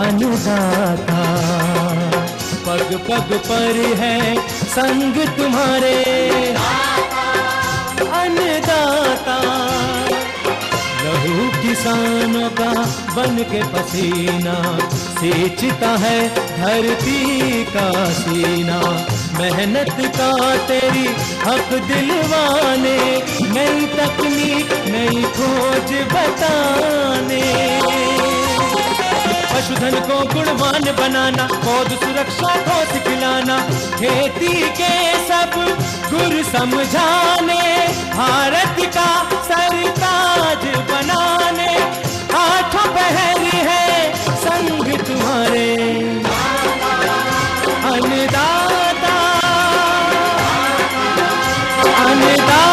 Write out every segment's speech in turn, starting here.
अन्नदाता, पग पग पर है संग तुम्हारे अन्नदाता। लहू किसानों का बन के पसीना सींचता है धरती का सीना। मेहनत का तेरी हक दिलवाने, नई तकनीक नई खोज बताने। पशुधन को गुणवान बनाना, पौध सुरक्षा को सिखलाना, खेती के सब गुर समझाने, भारत का सरताज बनाने। आठों पहर है संग तुम्हारे अन्नदाता, अन्नदाता।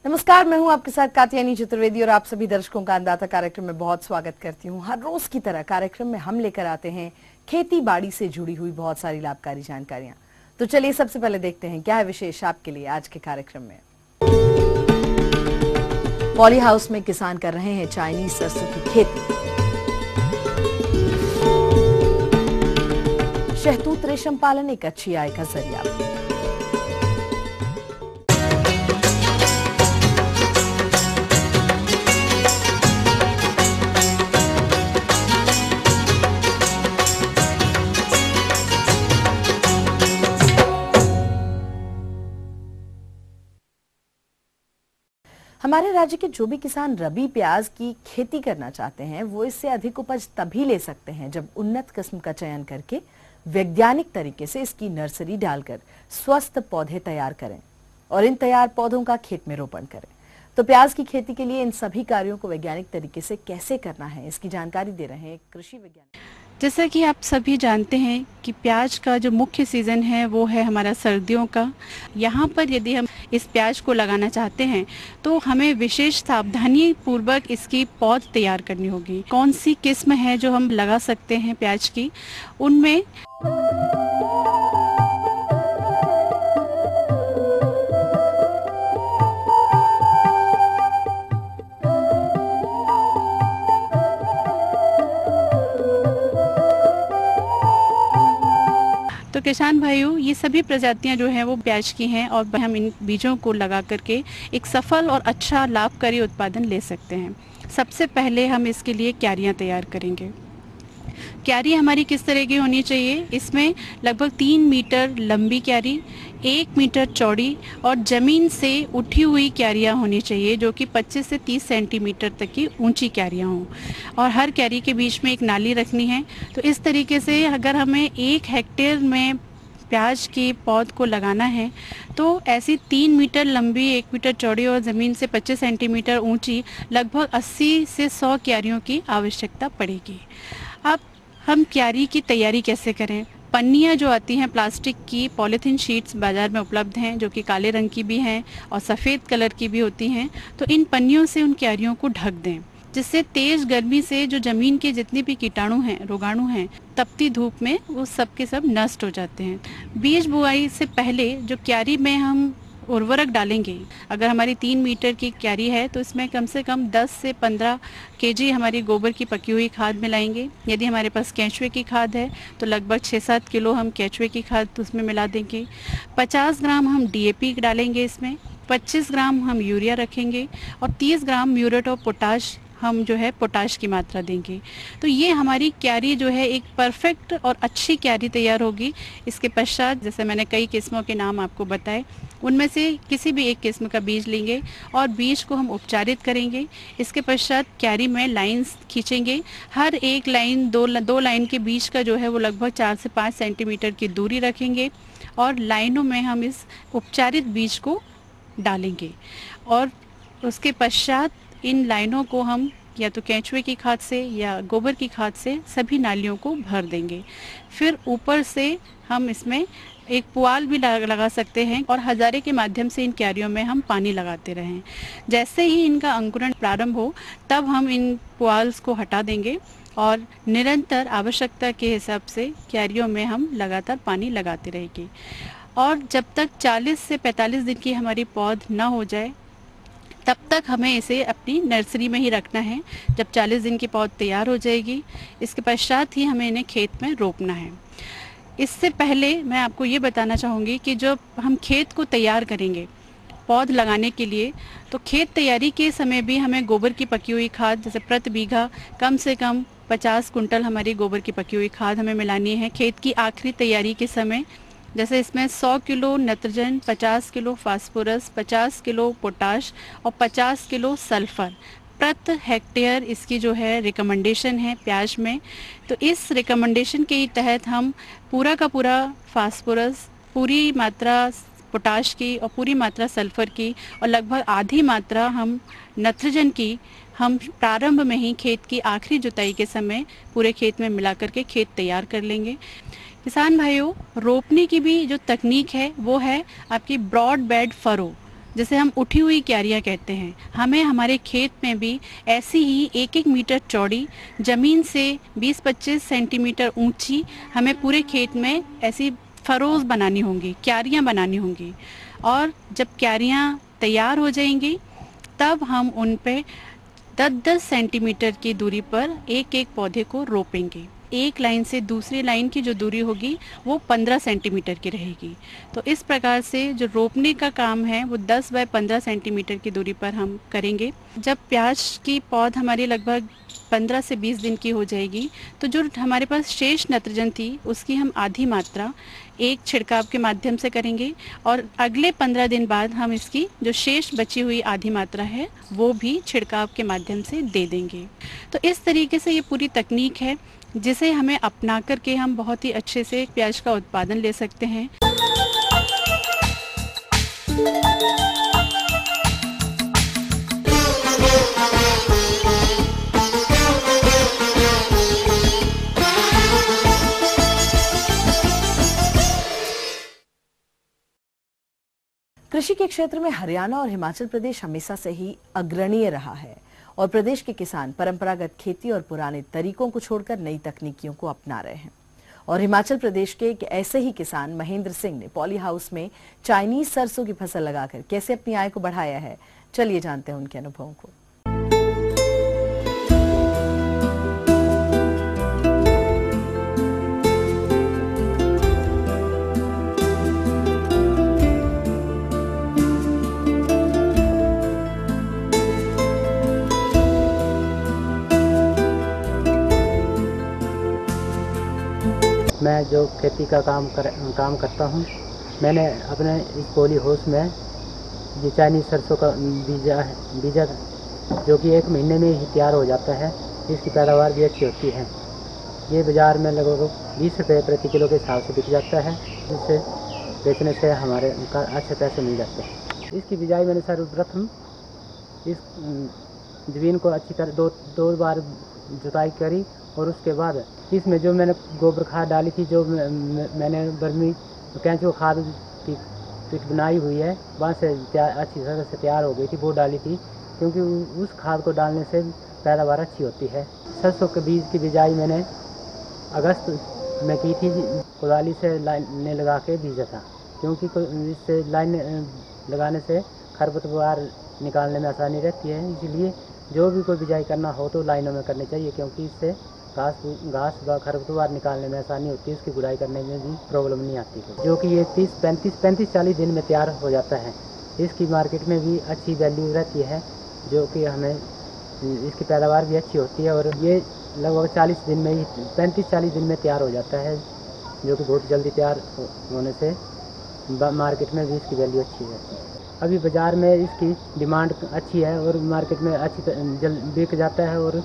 नमस्कार, मैं हूं आपके साथ कात्यायनी चतुर्वेदी और आप सभी दर्शकों का अन्नदाता कार्यक्रम में बहुत स्वागत करती हूं। हर रोज की तरह कार्यक्रम में हम लेकर आते हैं खेती बाड़ी से जुड़ी हुई बहुत सारी लाभकारी जानकारियां। तो चलिए सबसे पहले देखते हैं क्या है विशेष आपके लिए आज के कार्यक्रम में। पॉली हाउस में किसान कर रहे हैं चाइनीज सरसों की खेती। शहतूत रेशम पालन एक अच्छी आय का जरिया। हमारे राज्य के जो भी किसान रबी प्याज की खेती करना चाहते हैं वो इससे अधिक उपज तभी ले सकते हैं जब उन्नत किस्म का चयन करके वैज्ञानिक तरीके से इसकी नर्सरी डालकर स्वस्थ पौधे तैयार करें और इन तैयार पौधों का खेत में रोपण करें। तो प्याज की खेती के लिए इन सभी कार्यों को वैज्ञानिक तरीके से कैसे करना है, इसकी जानकारी दे रहे हैं कृषि वैज्ञानिक। जैसा कि आप सभी जानते हैं कि प्याज का जो मुख्य सीज़न है वो है हमारा सर्दियों का। यहाँ पर यदि हम इस प्याज को लगाना चाहते हैं तो हमें विशेष सावधानी पूर्वक इसकी पौध तैयार करनी होगी। कौन सी किस्म है जो हम लगा सकते हैं प्याज की, उनमें तो किसान भाइयों, ये सभी प्रजातियां जो हैं वो प्याज की हैं और हम इन बीजों को लगा करके एक सफल और अच्छा लाभकारी उत्पादन ले सकते हैं। सबसे पहले हम इसके लिए क्यारियां तैयार करेंगे। क्यारी हमारी किस तरह की होनी चाहिए? इसमें लगभग 3 मीटर लंबी क्यारी, 1 मीटर चौड़ी और ज़मीन से उठी हुई क्यारियाँ होनी चाहिए जो कि 25 से 30 सेंटीमीटर तक की ऊंची क्यारियाँ हों और हर क्यारी के बीच में एक नाली रखनी है। तो इस तरीके से अगर हमें 1 हेक्टेयर में प्याज के पौध को लगाना है तो ऐसी 3 मीटर लंबी, 1 मीटर चौड़ी और ज़मीन से 25 सेंटीमीटर ऊंची लगभग 80 से 100 क्यारियों की आवश्यकता पड़ेगी। अब हम क्यारी की तैयारी कैसे करें? पन्नियाँ जो आती हैं प्लास्टिक की, पॉलीथीन शीट्स बाज़ार में उपलब्ध हैं जो कि काले रंग की भी हैं और सफ़ेद कलर की भी होती हैं। तो इन पन्नियों से उन क्यारियों को ढक दें जिससे तेज़ गर्मी से जो ज़मीन के जितने भी कीटाणु हैं, रोगाणु हैं, तपती धूप में वो सब के सब नष्ट हो जाते हैं। बीज बुआई से पहले जो क्यारी में हम उर्वरक डालेंगे, अगर हमारी 3 मीटर की क्यारी है तो इसमें कम से कम 10 से 15 केजी हमारी गोबर की पकी हुई खाद मिलाएंगे। यदि हमारे पास केंचुए की खाद है तो लगभग 6-7 किलो हम केंचुए की खाद उसमें मिला देंगे। 50 ग्राम हम DAP डालेंगे इसमें, 25 ग्राम हम यूरिया रखेंगे और 30 ग्राम म्यूरेट ऑफ पोटाश हम जो है पोटाश की मात्रा देंगे। तो ये हमारी क्यारी जो है एक परफेक्ट और अच्छी क्यारी तैयार होगी। इसके पश्चात जैसे मैंने कई किस्मों के नाम आपको बताए, उनमें से किसी भी एक किस्म का बीज लेंगे और बीज को हम उपचारित करेंगे। इसके पश्चात क्यारी में लाइंस खींचेंगे। हर एक लाइन दो लाइन के बीच का जो है वो लगभग 4 से 5 सेंटीमीटर की दूरी रखेंगे और लाइनों में हम इस उपचारित बीज को डालेंगे और उसके पश्चात इन लाइनों को हम या तो केंचुए की खाद से या गोबर की खाद से सभी नालियों को भर देंगे। फिर ऊपर से हम इसमें एक पुआल भी लगा सकते हैं और हजारे के माध्यम से इन क्यारियों में हम पानी लगाते रहें। जैसे ही इनका अंकुरण प्रारंभ हो तब हम इन पुआल्स को हटा देंगे और निरंतर आवश्यकता के हिसाब से क्यारियों में हम लगातार पानी लगाते रहेंगे। और जब तक 40 से 45 दिन की हमारी पौध ना हो जाए तब तक हमें इसे अपनी नर्सरी में ही रखना है। जब 40 दिन की पौध तैयार हो जाएगी, इसके पश्चात ही हमें इन्हें खेत में रोपना है। इससे पहले मैं आपको ये बताना चाहूँगी कि जब हम खेत को तैयार करेंगे पौध लगाने के लिए, तो खेत तैयारी के समय भी हमें गोबर की पकी हुई खाद, जैसे प्रति बीघा कम से कम 50 कुंटल हमारी गोबर की पकी हुई खाद हमें मिलानी है। खेत की आखिरी तैयारी के समय, जैसे इसमें 100 kilo nitrogen, 50 kilo phosphorus, 50 kilo potash और 50 किलो सल्फर प्रति हेक्टेयर इसकी जो है रिकमेंडेशन है प्याज में। तो इस रिकमेंडेशन के तहत हम पूरा का पूरा फास्फोरस, पूरी मात्रा पोटाश की और पूरी मात्रा सल्फर की और लगभग आधी मात्रा हम नाइट्रोजन की हम प्रारंभ में ही खेत की आखिरी जुताई के समय पूरे खेत में मिला करके खेत तैयार कर लेंगे। किसान भाइयों, रोपने की भी जो तकनीक है वो है आपकी ब्रॉड बेड फरो, जिसे हम उठी हुई क्यारियाँ कहते हैं। हमें हमारे खेत में भी ऐसी ही 1-1 मीटर चौड़ी, ज़मीन से 20-25 सेंटीमीटर ऊंची हमें पूरे खेत में ऐसी फरोज बनानी होंगी, क्यारियाँ बनानी होंगी। और जब क्यारियाँ तैयार हो जाएंगी तब हम उन पे 10-10 सेंटीमीटर की दूरी पर एक-एक पौधे को रोपेंगे। एक लाइन से दूसरी लाइन की जो दूरी होगी वो 15 सेंटीमीटर की रहेगी। तो इस प्रकार से जो रोपने का काम है वो 10 बाय 15 सेंटीमीटर की दूरी पर हम करेंगे। जब प्याज की पौध हमारी लगभग 15 से 20 दिन की हो जाएगी, तो जो हमारे पास शेष नाइट्रोजन थी उसकी हम आधी मात्रा एक छिड़काव के माध्यम से करेंगे और अगले 15 दिन बाद हम इसकी जो शेष बची हुई आधी मात्रा है वो भी छिड़काव के माध्यम से दे देंगे। तो इस तरीके से ये पूरी तकनीक है जिसे हमें अपना करके हम बहुत ही अच्छे से प्याज का उत्पादन ले सकते हैं। कृषि के क्षेत्र में हरियाणा और हिमाचल प्रदेश हमेशा से ही अग्रणीय रहा है और प्रदेश के किसान परंपरागत खेती और पुराने तरीकों को छोड़कर नई तकनीकियों को अपना रहे हैं। और हिमाचल प्रदेश के एक ऐसे ही किसान महेंद्र सिंह ने पॉली हाउस में चाइनीज सरसों की फसल लगाकर कैसे अपनी आय को बढ़ाया है, चलिए जानते हैं उनके अनुभवों को। मैं जो खेती का काम करता हूँ, मैंने अपने इस पॉली हाउस में ये चाइनीज़ सरसों का बीजा जो कि 1 महीने में ही तैयार हो जाता है। इसकी पैदावार भी अच्छी होती है। ये बाज़ार में लगभग 20 रुपये प्रति किलो के हिसाब से बिक जाता है, जिससे बेचने से हमारे अच्छे पैसे मिल जाते हैं। इसकी बिजाई मैंने सर्वप्रथम इस ज़मीन को अच्छी तरह दो बार जुताई करी और उसके बाद इसमें जो मैंने गोबर खाद डाली थी, जो मैंने बर्मी केंचुआ खाद की पिट बनाई हुई है, वहाँ से अच्छी तरह से तैयार हो गई थी, वो डाली थी, क्योंकि उस खाद को डालने से पैदावार अच्छी होती है। सरसों के बीज की बिजाई मैंने अगस्त में की थी, कुदाली से लाइन लगा के बीजा था, क्योंकि इससे लाइन लगाने से खरपतवार निकालने में आसानी रहती है। इसलिए जो भी कोई बिजाई करना हो तो लाइनों में करनी चाहिए, क्योंकि इससे घास व खरपतवार निकालने में आसानी होती है, उसकी गुड़ाई करने में भी प्रॉब्लम नहीं आती है। जो कि ये 35-40 दिन में तैयार हो जाता है। इसकी मार्केट में भी अच्छी वैल्यू रहती है, जो कि हमें इसकी पैदावार भी अच्छी होती है। और ये लगभग 40 दिन में ही 35-40 दिन में तैयार हो जाता है, जो कि बहुत जल्दी तैयार होने से मार्केट में भी इसकी वैल्यू अच्छी रहती है। अभी बाज़ार में इसकी डिमांड अच्छी है और मार्केट में अच्छी जल्द बिक जाता है, और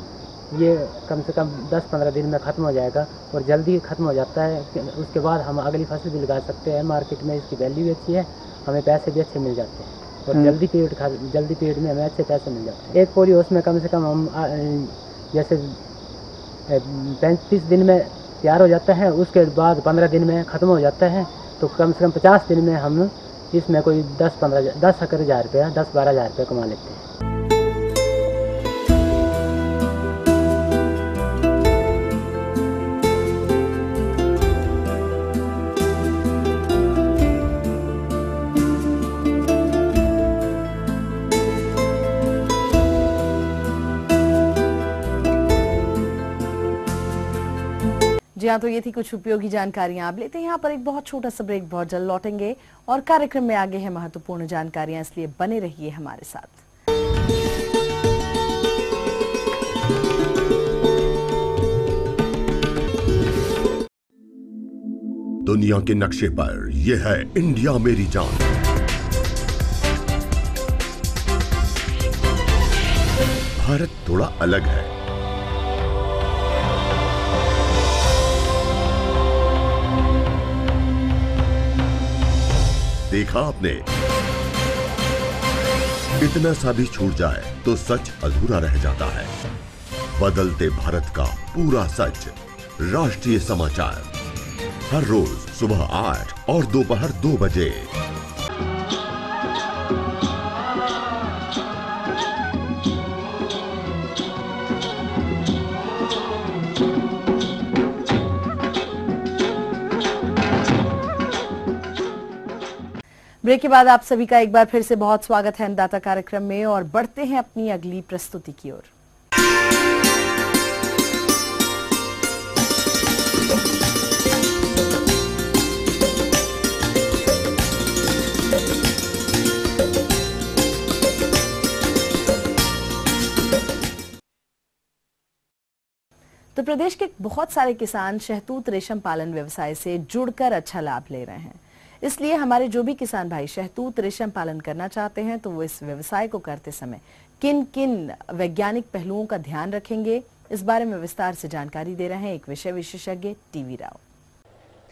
ये कम से कम 10-15 दिन में ख़त्म हो जाएगा और जल्दी ख़त्म हो जाता है। उसके बाद हम अगली फसल भी लगा सकते हैं। मार्केट में इसकी वैल्यू भी अच्छी है, हमें पैसे भी अच्छे मिल जाते हैं और जल्दी पीरियड में हमें अच्छे पैसे मिल जाते हैं। एक पॉली हाउस में कम से कम हम जैसे 35 दिन में तैयार हो जाता है, उसके बाद 15 दिन में ख़त्म हो जाता है, तो कम से कम 50 दिन में हम इसमें कोई 10-12 हज़ार रुपये कमा लेते हैं। जी हाँ, तो ये थी कुछ उपयोगी जानकारियां। आप लेते हैं यहाँ पर एक बहुत छोटा सा ब्रेक, बहुत जल्द लौटेंगे और कार्यक्रम में आगे है महत्वपूर्ण जानकारियां, इसलिए बने रहिए हमारे साथ। दुनिया के नक्शे पर यह है इंडिया मेरी जान। भारत थोड़ा अलग है। देखा आपने, इतना सा भी छूट जाए तो सच अधूरा रह जाता है। बदलते भारत का पूरा सच। राष्ट्रीय समाचार हर रोज सुबह 8 और दोपहर 2 बजे। ब्रेक के बाद आप सभी का एक बार फिर से बहुत स्वागत है अन्नदाता कार्यक्रम में और बढ़ते हैं अपनी अगली प्रस्तुति की ओर। तो प्रदेश के बहुत सारे किसान शहतूत रेशम पालन व्यवसाय से जुड़कर अच्छा लाभ ले रहे हैं। इसलिए हमारे जो भी किसान भाई शहतूत रेशम पालन करना चाहते हैं तो वो इस व्यवसाय को करते समय किन किन वैज्ञानिक पहलुओं का ध्यान रखेंगे, इस बारे में विस्तार से जानकारी दे रहे हैं एक विषय विशेषज्ञ टीवी राव।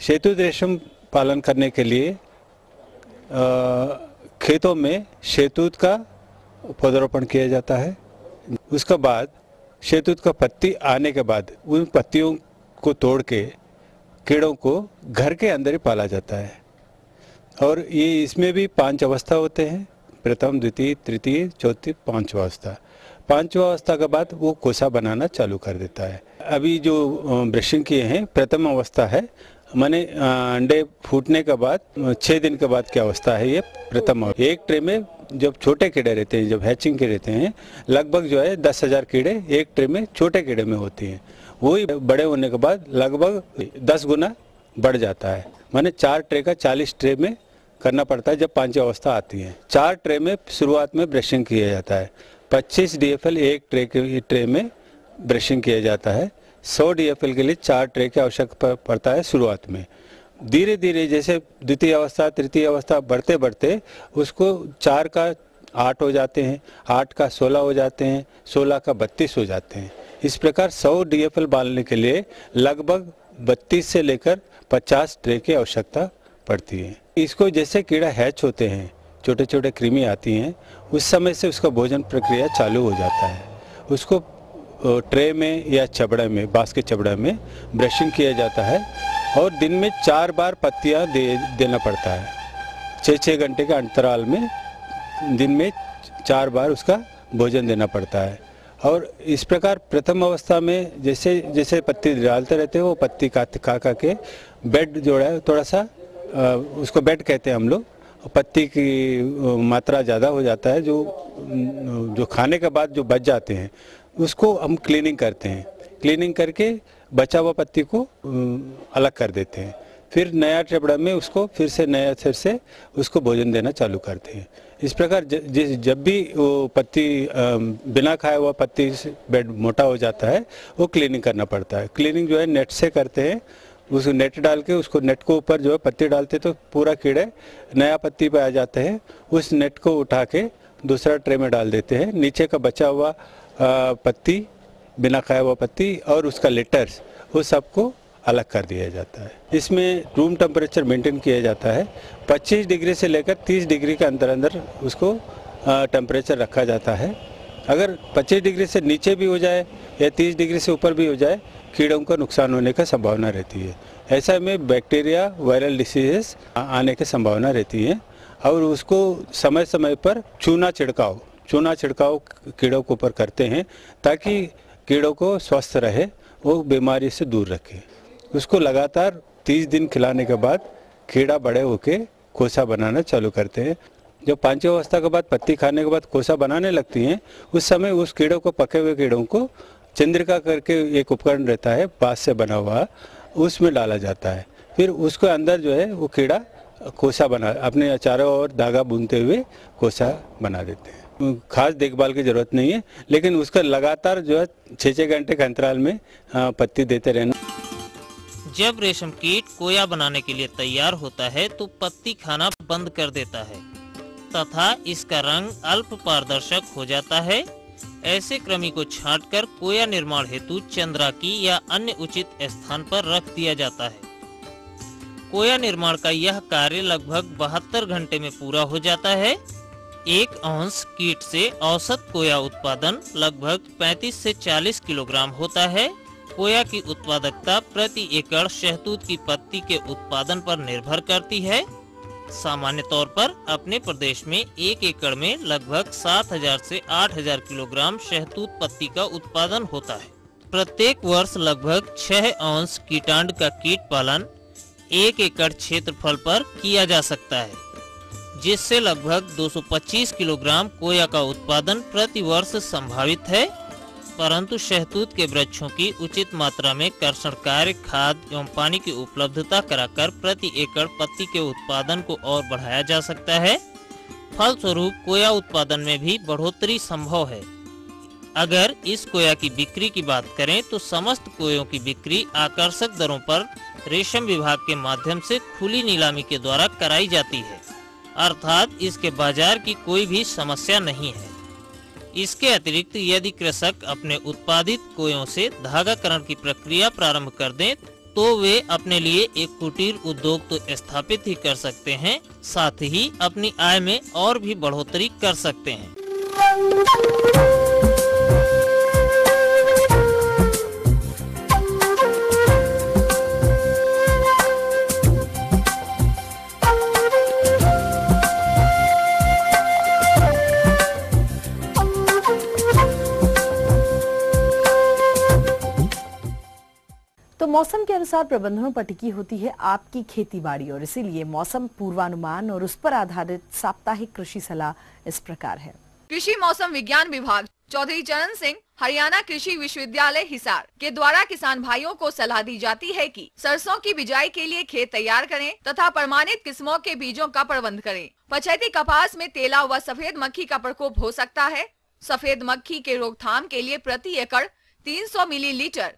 शहतूत रेशम पालन करने के लिए खेतों में शहतूत का पौधारोपण किया जाता है। उसके बाद शहतूत का पत्ती आने के बाद उन पत्तियों को तोड़ के कीड़ों को घर के अंदर ही पाला जाता है। और ये इसमें भी 5 अवस्था होते हैं, प्रथम, द्वितीय, तृतीय, चौथी, 5वां अवस्था। 5वां अवस्था के बाद वो कोसा बनाना चालू कर देता है। अभी जो ब्रशिंग किए हैं प्रथम अवस्था है, माने अंडे फूटने के बाद 6 दिन के बाद की अवस्था है ये प्रथम। एक ट्रे में जब छोटे कीड़े रहते हैं, जब हैचिंग के रहते हैं, लगभग जो है 10,000 कीड़े एक ट्रे में छोटे कीड़े में होती हैं। वही बड़े होने के बाद लगभग 10 गुना बढ़ जाता है, माने 4 ट्रे का 40 ट्रे में करना पड़ता है जब 5 अवस्था आती है। 4 ट्रे में शुरुआत में ब्रशिंग किया जाता है। 25 DFL एक ट्रे में ब्रशिंग किया जाता है। 100 DFL के लिए 4 ट्रे की आवश्यकता पड़ता है शुरुआत में। धीरे धीरे जैसे द्वितीय अवस्था, तृतीय अवस्था बढ़ते बढ़ते उसको 4 का 8 हो जाते हैं, 8 का 16 हो जाते हैं, 16 का 32 हो जाते हैं। इस प्रकार 100 DFL बांधने के लिए लगभग 32 से लेकर 50 ट्रे की आवश्यकता पड़ती है। इसको जैसे कीड़ा हैच होते हैं, छोटे छोटे कृमि आती हैं, उस समय से उसका भोजन प्रक्रिया चालू हो जाता है। उसको ट्रे में या चबड़े में, बांस के चबड़े में ब्रशिंग किया जाता है और दिन में 4 बार पत्तियां देना पड़ता है। 6-6 घंटे के अंतराल में दिन में 4 बार उसका भोजन देना पड़ता है। और इस प्रकार प्रथम अवस्था में जैसे जैसे पत्ती डालते रहते हैं, वो पत्ती खा के बेड जो है थोड़ा सा उसको बेड कहते हैं हम लोग, पत्ती की मात्रा ज़्यादा हो जाता है, जो खाने के बाद जो बच जाते हैं उसको हम क्लीनिंग करते हैं। क्लीनिंग करके बचा हुआ पत्ती को अलग कर देते हैं। फिर नया चबड़ा में उसको फिर से नया सिर से उसको भोजन देना चालू करते हैं। इस प्रकार जब भी वो पत्ती बिना खाया हुआ पत्ती से बेड मोटा हो जाता है, वो क्लीनिंग करना पड़ता है। क्लीनिंग जो है नेट से करते हैं, उस नेट डाल के उसको नेट को ऊपर जो है पत्ती डालते तो पूरा कीड़े नया पत्ती पे आ जाते हैं। उस नेट को उठा के दूसरा ट्रे में डाल देते हैं। नीचे का बचा हुआ पत्ती, बिना खाया हुआ पत्ती और उसका लेटर्स, वो सबको अलग कर दिया जाता है। इसमें रूम टेम्परेचर मेंटेन किया जाता है। 25 डिग्री से लेकर 30 डिग्री के अंदर अंदर उसको टेम्परेचर रखा जाता है। अगर 25 डिग्री से नीचे भी हो जाए या 30 डिग्री से ऊपर भी हो जाए, कीड़ों को नुकसान होने का संभावना रहती है। ऐसा में बैक्टीरिया, वायरल डिसीजेस आने की संभावना रहती है। और उसको समय समय पर चूना छिड़काव कीड़ों के ऊपर करते हैं ताकि कीड़ों को स्वस्थ रहे, वो बीमारी से दूर रखे। उसको लगातार 30 दिन खिलाने के बाद कीड़ा बड़े होके कोसा बनाना चालू करते हैं। जब 5वीं अवस्था के बाद पत्ती खाने के बाद कोसा बनाने लगती हैं, उस समय उस कीड़ों को, पके हुए कीड़ों को चंद्रिका करके एक उपकरण रहता है बांस से बना हुआ, उसमें डाला जाता है। फिर उसके अंदर जो है वो कीड़ा कोसा बना, अपने चारों ओर धागा बुनते हुए कोसा बना देते हैं। खास देखभाल की जरूरत नहीं है, लेकिन उसका लगातार जो है 6-6 घंटे के अंतराल में पत्ती देते रहना। जब रेशम कीट कोया बनाने के लिए तैयार होता है तो पत्ती खाना बंद कर देता है तथा इसका रंग अल्प पारदर्शक हो जाता है। ऐसे कृमि को छांटकर कोया निर्माण हेतु चंद्राकी या अन्य उचित स्थान पर रख दिया जाता है। कोया निर्माण का यह कार्य लगभग 72 घंटे में पूरा हो जाता है। 1 औंस कीट से औसत कोया उत्पादन लगभग 35 से 40 किलोग्राम होता है। कोया की उत्पादकता प्रति एकड़ शहतूत की पत्ती के उत्पादन पर निर्भर करती है। सामान्य तौर पर अपने प्रदेश में 1 एकड़ में लगभग 7000 से 8000 किलोग्राम शहतूत पत्ती का उत्पादन होता है। प्रत्येक वर्ष लगभग 6 औंस कीटांड का कीट पालन 1 एकड़ क्षेत्रफल पर किया जा सकता है, जिससे लगभग 225 किलोग्राम कोया का उत्पादन प्रति वर्ष संभावित है। परंतु शहतूत के वृक्षों की उचित मात्रा में कर्षण कार्य, खाद एवं पानी की उपलब्धता कराकर प्रति एकड़ पत्ती के उत्पादन को और बढ़ाया जा सकता है। फलस्वरूप कोया उत्पादन में भी बढ़ोतरी संभव है। अगर इस कोया की बिक्री की बात करें तो समस्त कोयों की बिक्री आकर्षक दरों पर रेशम विभाग के माध्यम से खुली नीलामी के द्वारा कराई जाती है, अर्थात इसके बाजार की कोई भी समस्या नहीं है। इसके अतिरिक्त यदि कृषक अपने उत्पादित कोयों से धागाकरण की प्रक्रिया प्रारंभ कर दें तो वे अपने लिए एक कुटीर उद्योग तो स्थापित ही कर सकते हैं, साथ ही अपनी आय में और भी बढ़ोतरी कर सकते हैं। तो मौसम के अनुसार प्रबंधनों पर टिकी होती है आपकी खेती बाड़ी, और इसीलिए मौसम पूर्वानुमान और उस पर आधारित साप्ताहिक कृषि सलाह इस प्रकार है। कृषि मौसम विज्ञान विभाग चौधरी चरण सिंह हरियाणा कृषि विश्वविद्यालय हिसार के द्वारा किसान भाइयों को सलाह दी जाती है कि सरसों की बिजाई के लिए खेत तैयार करें तथा प्रमाणित किस्मों के बीजों का प्रबंध करें। पछेती कपास में तेला व सफेद मक्खी का प्रकोप हो सकता है। सफेद मक्खी के रोकथाम के लिए प्रति एकड़ 300 मिलीलीटर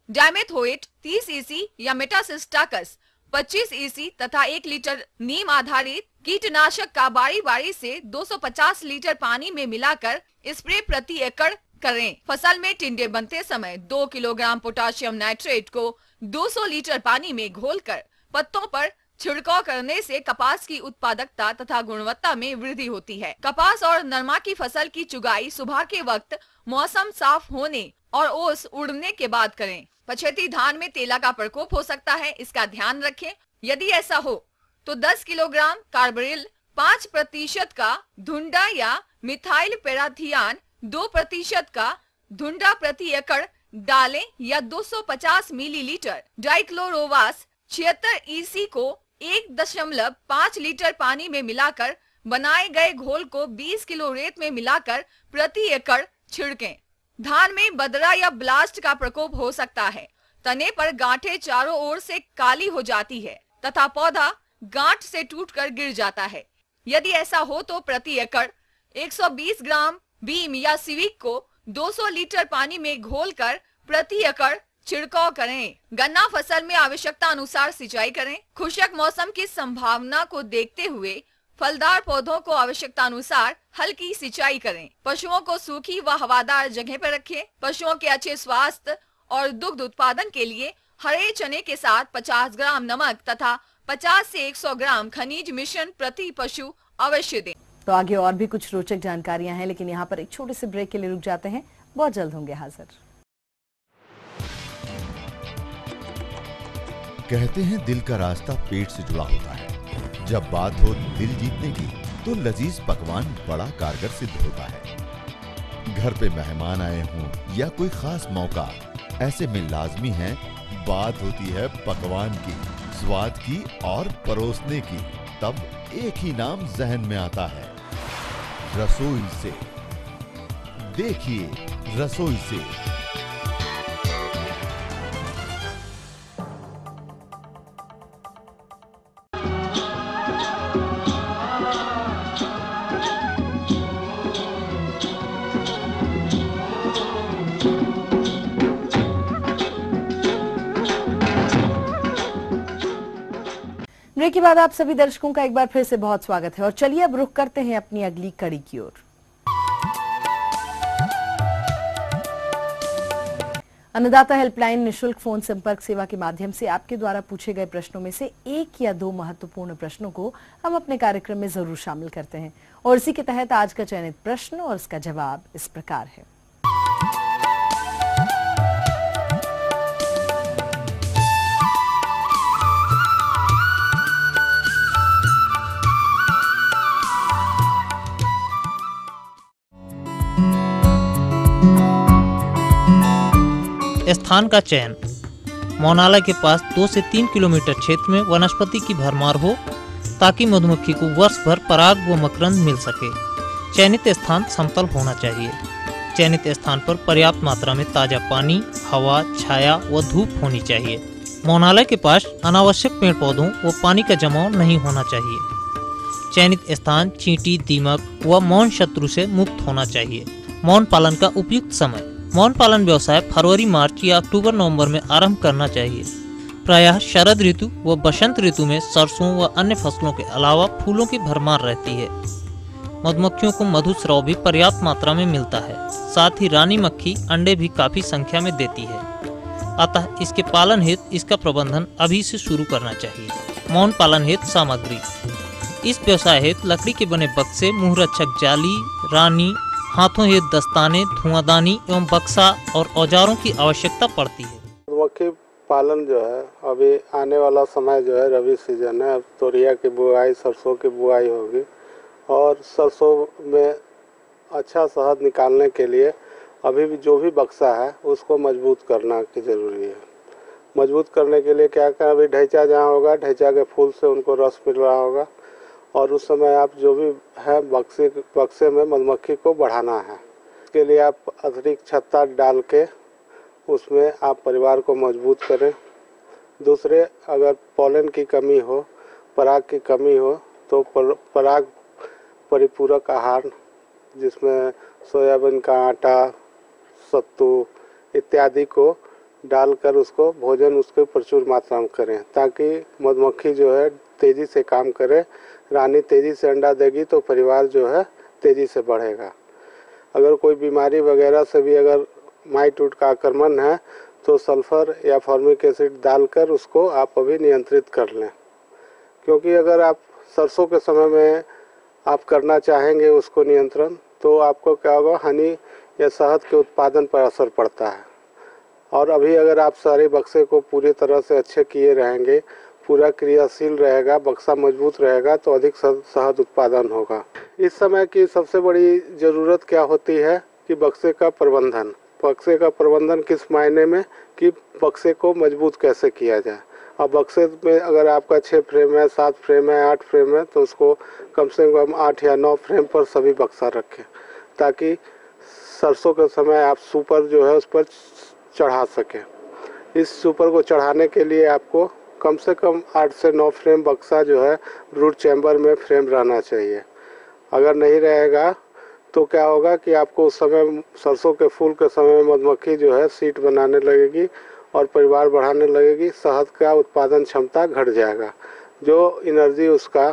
डाइमेथोएट 30 ईसी या मेटासिस्टाकस 25 ईसी तथा 1 लीटर नीम आधारित कीटनाशक का बारी बारी से 250 लीटर पानी में मिलाकर स्प्रे प्रति एकड़ करें। फसल में टिंडे बनते समय 2 किलोग्राम पोटाशियम नाइट्रेट को 200 लीटर पानी में घोलकर पत्तों पर छिड़काव करने से कपास की उत्पादकता तथा गुणवत्ता में वृद्धि होती है। कपास और नरमा की फसल की चुगाई सुबह के वक्त मौसम साफ होने और ओस उड़ने के बाद करें। पछेती धान में तेला का प्रकोप हो सकता है, इसका ध्यान रखें। यदि ऐसा हो तो 10 किलोग्राम कार्बरिल 5% का धुंडा या मिथाइल पैराथियान 2% का धुंडा प्रति एकड़ डालें या 250 मिलीलीटर डाइक्लोरोवास 76 ईसी को 1.5 लीटर पानी में मिलाकर बनाए गए घोल को 20 किलो रेत में मिलाकर प्रति एकड़ छिड़कें। धान में बदरा या ब्लास्ट का प्रकोप हो सकता है। तने पर गांठें चारों ओर से काली हो जाती है तथा पौधा गांठ से टूटकर गिर जाता है। यदि ऐसा हो तो प्रति एकड़ 120 ग्राम बीम या सिविक को 200 लीटर पानी में घोलकर प्रति एकड़ छिड़काव करें। गन्ना फसल में आवश्यकता अनुसार सिंचाई करें। खुशक मौसम की संभावना को देखते हुए फलदार पौधों को आवश्यकता अनुसार हल्की सिंचाई करें। पशुओं को सूखी व हवादार जगह पर रखें। पशुओं के अच्छे स्वास्थ्य और दुग्ध उत्पादन के लिए हरे चने के साथ 50 ग्राम नमक तथा 50 से 100 ग्राम खनिज मिश्रण प्रति पशु अवश्य दें। तो आगे और भी कुछ रोचक जानकारियां हैं, लेकिन यहाँ पर एक छोटे से ब्रेक के लिए रुक जाते हैं। बहुत जल्द होंगे हाजिर। कहते हैं दिल का रास्ता पेट से जुड़ा होता है। जब बात हो दिल जीतने की तो लजीज पकवान बड़ा कारगर सिद्ध होता है। घर पे मेहमान आए हों या कोई खास मौका, ऐसे में लाजमी है बात होती है पकवान की, स्वाद की और परोसने की। तब एक ही नाम जहन में आता है, रसोई से। देखिए रसोई से। ब्रेक के बाद आप सभी दर्शकों का एक बार फिर से बहुत स्वागत है और चलिए अब रुख करते हैं अपनी अगली कड़ी की ओर। अन्नदाता हेल्पलाइन निशुल्क फोन संपर्क सेवा के माध्यम से आपके द्वारा पूछे गए प्रश्नों में से 1 या 2 महत्वपूर्ण प्रश्नों को हम अपने कार्यक्रम में जरूर शामिल करते हैं और इसी के तहत आज का चयनित प्रश्न और इसका जवाब इस प्रकार है। स्थान का चयन। मौनालय के पास 2 से 3 किलोमीटर क्षेत्र में वनस्पति की भरमार हो ताकि मधुमक्खी को वर्ष भर पराग व मकरंद मिल सके। चयनित स्थान समतल होना चाहिए। चयनित स्थान पर पर्याप्त मात्रा में ताजा पानी, हवा, छाया व धूप होनी चाहिए। मौनालय के पास अनावश्यक पेड़ पौधों व पानी का जमाव नहीं होना चाहिए। चयनित स्थान चींटी, दीमक व मौन शत्रु से मुक्त होना चाहिए। मौन पालन का उपयुक्त समय। मौन पालन व्यवसाय फरवरी, मार्च या अक्टूबर, नवंबर में आरंभ करना चाहिए। प्रायः शरद ऋतु व बसंत ऋतु में सरसों व अन्य फसलों के अलावा फूलों की भरमार रहती है। मधुमक्खियों को मधुस्राव भी पर्याप्त मात्रा में मिलता है। साथ ही रानी मक्खी अंडे भी काफी संख्या में देती है। अतः इसके पालन हेतु इसका प्रबंधन अभी से शुरू करना चाहिए। मौन पालन हेतु सामग्री। इस व्यवसाय हेतु लकड़ी के बने बक्से, मुंहरक्षक जाली, रानी, हाथों हेतु दस्ताने, धुआंदानी एवं बक्सा और औजारों की आवश्यकता पड़ती है। मधुमक्खी पालन जो है अभी आने वाला समय जो है रबी सीजन है। अब तोरिया की बुआई, सरसों की बुआई होगी और सरसों में अच्छा शहद निकालने के लिए अभी भी जो भी बक्सा है उसको मजबूत करना की जरूरी है। मजबूत करने के लिए क्या करें, अभी ढैचा जहाँ होगा ढैचा के फूल से उनको रस मिल रहा होगा और उस समय आप जो भी है बक्से में मधुमक्खी को बढ़ाना है। इसके लिए आप अतिरिक्त छत्ता डाल के उसमें आप परिवार को मजबूत करें। दूसरे, अगर पॉलन की कमी हो, पराग की कमी हो तो पराग परिपूरक आहार जिसमें सोयाबीन का आटा, सत्तू इत्यादि को डालकर उसको भोजन उसके प्रचुर मात्रा में करें ताकि मधुमक्खी जो है तेज़ी से काम करे। रानी तेज़ी से अंडा देगी तो परिवार जो है तेज़ी से बढ़ेगा। अगर कोई बीमारी वगैरह से भी अगर माइट का आक्रमण है तो सल्फर या फॉर्मिक एसिड डालकर उसको आप अभी नियंत्रित कर लें। क्योंकि अगर आप सरसों के समय में आप करना चाहेंगे उसको नियंत्रण तो आपको क्या होगा, हनी या शहद के उत्पादन पर असर पड़ता है। और अभी अगर आप सारे बक्से को पूरी तरह से अच्छे किए रहेंगे, पूरा क्रियाशील रहेगा, बक्सा मजबूत रहेगा तो अधिक शहद उत्पादन होगा। इस समय की सबसे बड़ी ज़रूरत क्या होती है कि बक्से का प्रबंधन। बक्से का प्रबंधन किस मायने में कि बक्से को मजबूत कैसे किया जाए। अब बक्से में अगर आपका 6 फ्रेम है, 7 फ्रेम है, 8 फ्रेम है तो उसको कम से कम 8 या 9 फ्रेम पर सभी बक्सा रखें ताकि सरसों के समय आप सुपर जो है उस पर चढ़ा सकें। इस सुपर को चढ़ाने के लिए आपको कम से कम 8 से 9 फ्रेम बक्सा जो है रूट चैम्बर में फ्रेम रहना चाहिए। अगर नहीं रहेगा तो क्या होगा कि आपको उस समय सरसों के फूल के समय में मधुमक्खी जो है सीट बनाने लगेगी और परिवार बढ़ाने लगेगी। शहद का उत्पादन क्षमता घट जाएगा। जो एनर्जी उसका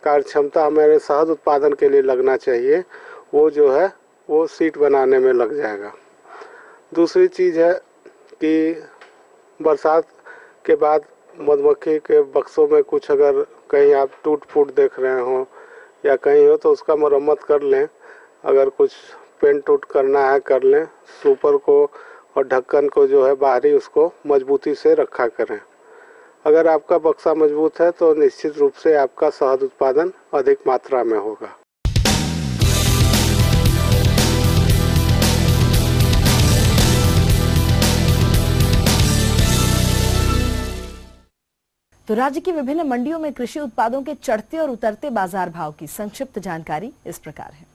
कार्य क्षमता हमारे शहद उत्पादन के लिए लगना चाहिए वो जो है वो सीट बनाने में लग जाएगा। दूसरी चीज़ है कि बरसात के बाद मधुमक्खी के बक्सों में कुछ अगर कहीं आप टूट फूट देख रहे हो या कहीं हो तो उसका मरम्मत कर लें। अगर कुछ पेंट टूट करना है कर लें। सुपर को और ढक्कन को जो है बाहरी उसको मजबूती से रखा करें। अगर आपका बक्सा मजबूत है तो निश्चित रूप से आपका शहद उत्पादन अधिक मात्रा में होगा। तो राज्य की विभिन्न मंडियों में कृषि उत्पादों के चढ़ते और उतरते बाजार भाव की संक्षिप्त जानकारी इस प्रकार है।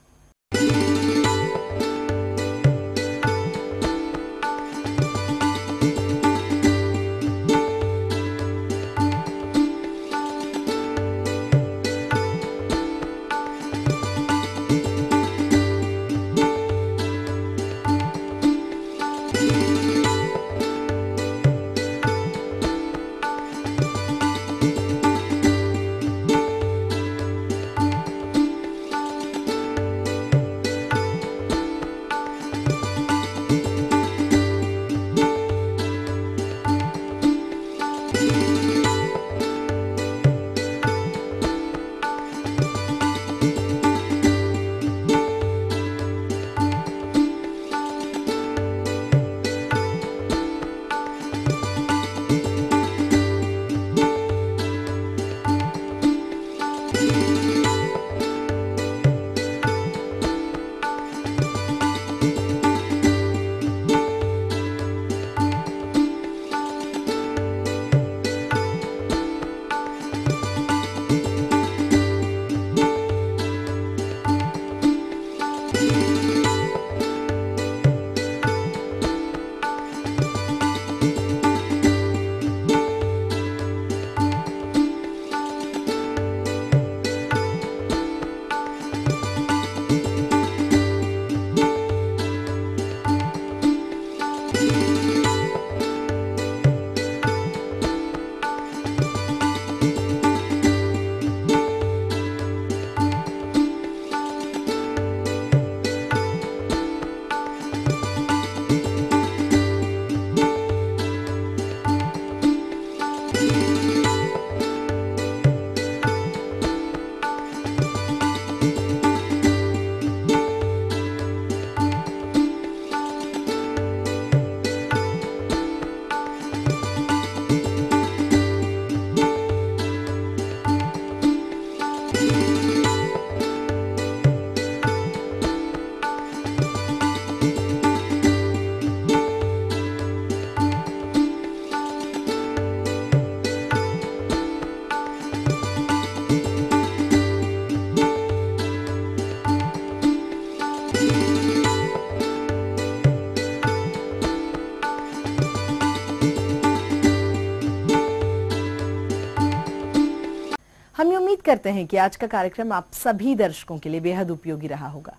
करते हैं कि आज का कार्यक्रम आप सभी दर्शकों के लिए बेहद उपयोगी रहा होगा।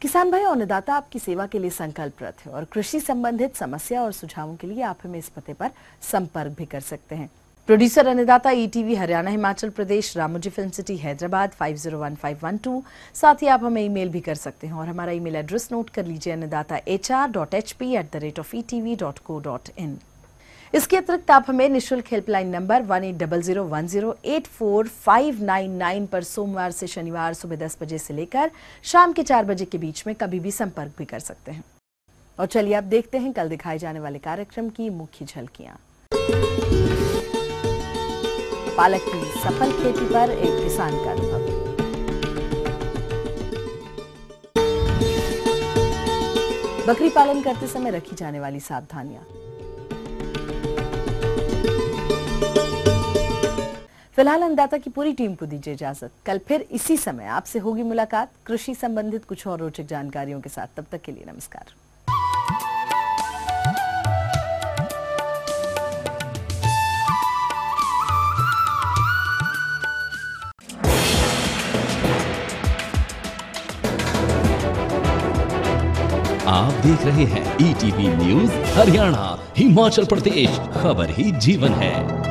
किसान भाई और अन्नदाता आपकी सेवा के लिए संकल्परत है और कृषि संबंधित समस्या और सुझावों के लिए आप हमें इस पते पर संपर्क भी कर सकते हैं। प्रोड्यूसर अन्नदाता ETV Haryana Himachal Pradesh, Ramoji film city Hyderabad 501512। साथ ही आप हमें ईमेल भी कर सकते हैं और हमारा ईमेल एड्रेस नोट कर लीजिए annadatar.hp@rate.etv.co.in। इसके अतिरिक्त आप हमें निःशुल्क हेल्पलाइन नंबर 180010845999 पर सोमवार से शनिवार सुबह 10 बजे से लेकर शाम के 4 बजे के बीच में कभी भी संपर्क भी कर सकते हैं। और चलिए आप देखते हैं कल दिखाए जाने वाले कार्यक्रम की मुख्य झलकियां। पालक की सफल खेती पर एक किसान का अनुभव। बकरी पालन करते समय रखी जाने वाली सावधानियां। फिलहाल अन्नदाता की पूरी टीम को दीजिए इजाजत। कल फिर इसी समय आपसे होगी मुलाकात कृषि संबंधित कुछ और रोचक जानकारियों के साथ। तब तक के लिए नमस्कार। आप देख रहे हैं ETV न्यूज हरियाणा हिमाचल प्रदेश, खबर ही जीवन है।